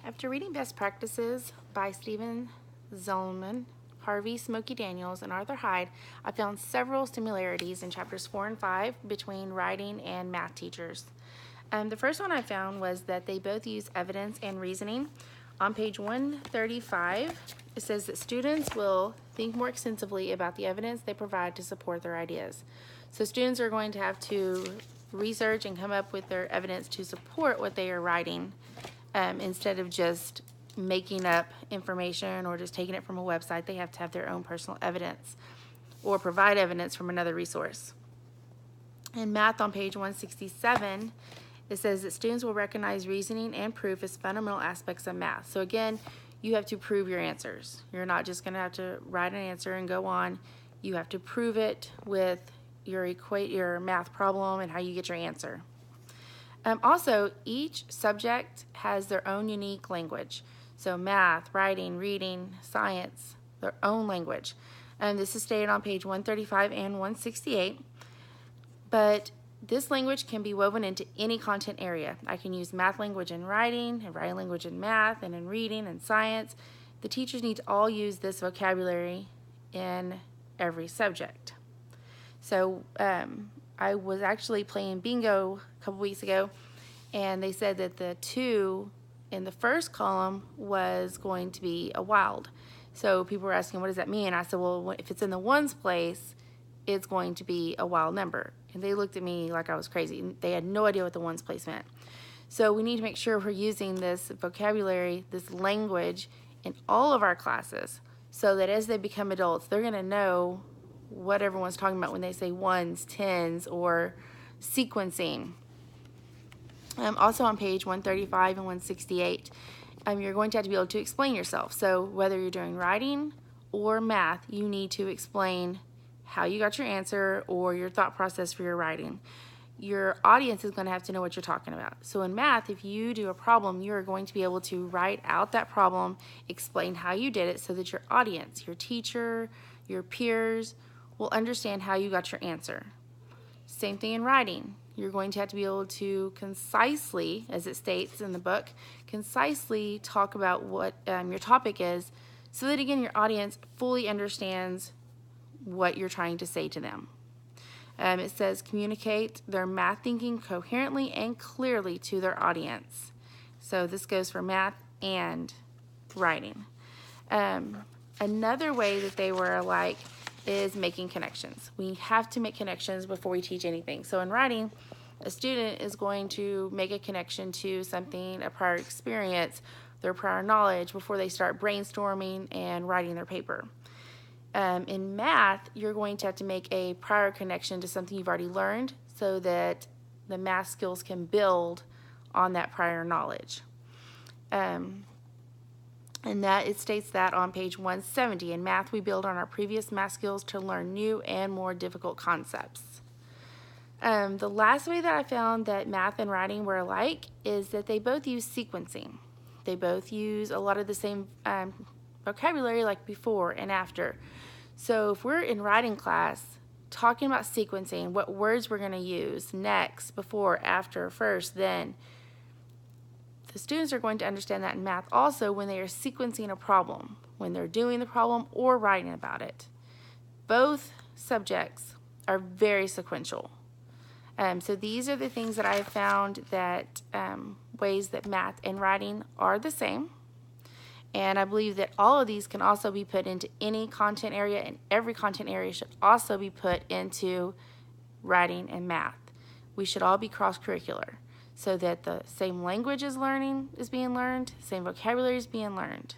After reading Best Practices by Stephen Zolman, Harvey Smokey Daniels, and Arthur Hyde, I found several similarities in chapters 4 and 5 between writing and math teachers. The first one I found was that they both use evidence and reasoning. On page 135, it says that students will think more extensively about the evidence they provide to support their ideas. So students are going to have to research and come up with their evidence to support what they are writing, instead of just making up information or just taking it from a website. They have to have their own personal evidence or provide evidence from another resource. In math on page 167, it says that students will recognize reasoning and proof as fundamental aspects of math. So again, you have to prove your answers. You're not just going to have to write an answer and go on. You have to prove it with your math problem and how you get your answer. Also, each subject has their own unique language. So math, writing, reading, science, their own language. This is stated on page 135 and 168. But this language can be woven into any content area. I can use math language in writing, and writing language in math, and in reading and science. The teachers need to all use this vocabulary in every subject. So I was actually playing bingo a couple weeks ago, and they said that the 2 in the first column was going to be a wild. So people were asking, what does that mean? I said, well, if it's in the ones place, it's going to be a wild number. And they looked at me like I was crazy. They had no idea what the ones place meant. So we need to make sure we're using this vocabulary, this language, in all of our classes, so that as they become adults, they're going to know what everyone's talking about when they say ones, tens, or sequencing. Also on page 135 and 168, you're going to have to be able to explain yourself. So whether you're doing writing or math, you need to explain how you got your answer or your thought process for your writing. Your audience is going to have to know what you're talking about. So in math, if you do a problem, you're going to be able to write out that problem, explain how you did it, so that your audience, your teacher, your peers, will understand how you got your answer. Same thing in writing. You're going to have to be able to concisely, as it states in the book, concisely talk about what your topic is, so that again your audience fully understands what you're trying to say to them. It says communicate their math thinking coherently and clearly to their audience. So this goes for math and writing. Another way that they were alike is making connections. We have to make connections before we teach anything. So in writing, a student is going to make a connection to something, a prior experience, their prior knowledge, before they start brainstorming and writing their paper. In math, you're going to have to make a prior connection to something you've already learned, so that the math skills can build on that prior knowledge. And that it states that on page 170. In math, we build on our previous math skills to learn new and more difficult concepts. The last way that I found that math and writing were alike is that they both use sequencing. They both use a lot of the same vocabulary, like before and after. So if we're in writing class talking about sequencing, what words we're going to use next, before, after, first, then, the students are going to understand that in math also when they are sequencing a problem, when they're doing the problem or writing about it. Both subjects are very sequential. So these are the things that I have found that ways that math and writing are the same. And I believe that all of these can also be put into any content area, and every content area should also be put into writing and math. We should all be cross-curricular, so that the same language is being learned, same vocabulary is being learned.